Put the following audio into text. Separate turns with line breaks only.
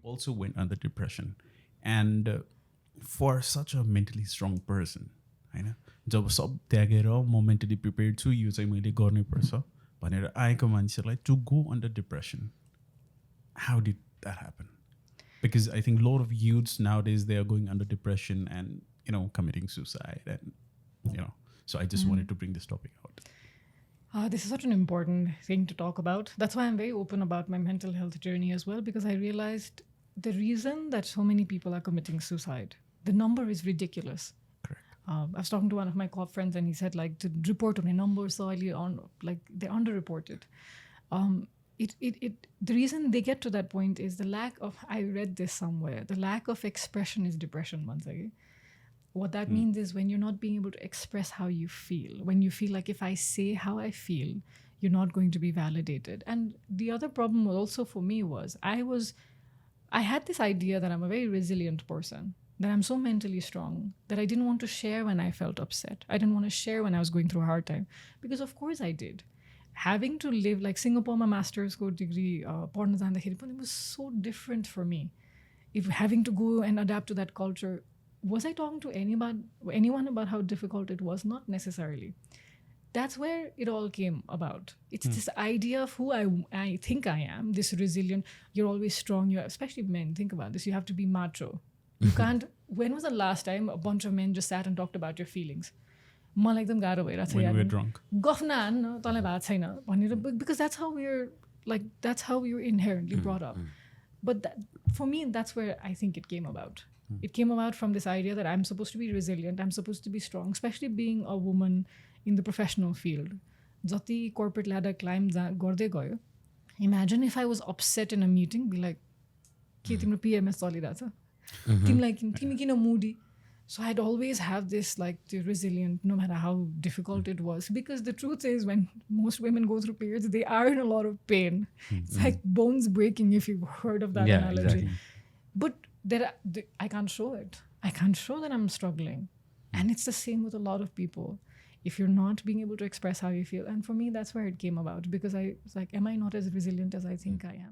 also went under depression. And for such a mentally strong person, होइन, जब सब त्यागेर म मेन्टली प्रिपेयर्ड छु यो चाहिँ मैले गर्नैपर्छ भनेर आएको मान्छेलाई to go under depression, how did that happen? Because I think a lot of youths nowadays, they are going under depression and, you know, committing suicide and, you know, so I just wanted to bring this topic out.
This is such an important thing to talk about. That's why I'm very open about my mental health journey as well, because I realized the reason that so many people are committing suicide, the number is ridiculous.
Correct.
I was talking to one of my co-op friends and he said, like, the report on a number so early on, like, they're underreported. The reason they get to that point is the lack of, I read this somewhere, the lack of expression is depression, once again. What that means is when you're not being able to express how you feel, when you feel like if I say how I feel, you're not going to be validated. And the other problem also for me was I had this idea that I'm a very resilient person, that I'm so mentally strong, that I didn't want to share when I felt upset. I didn't want to share when I was going through a hard time. Because of course I did. Having to live, like Singapore, my master's degree, it was so different for me. If having to go and adapt to that culture, was I talking to anyone about how difficult it was? Not necessarily. That's where it all came about. It's this idea of who I think I am, this resilient, you're always strong, especially men, think about this, you have to be macho. You can't, when was the last time a bunch of men just sat and talked about your feelings? When we
were drunk.
Because that's how we're inherently brought up. But for me, that's where I think it came about. It came about from this idea that I'm supposed to be resilient, I'm supposed to be strong, especially being a woman in the professional field. Jati corporate ladder climb garde gayo. Imagine if I was upset in a meeting, be like, ke timro PMS chaliरहेछ? Timi kina moody? So I'd always have this, like, the resilient, no matter how difficult it was. Because the truth is, when most women go through periods, they are in a lot of pain. It's like bones breaking, if you've heard of that analogy. Exactly. But I can't show it. I can't show that I'm struggling. And it's the same with a lot of people. If you're not being able to express how you feel. And for me, that's where it came about. Because I was like, am I not as resilient as I think I am?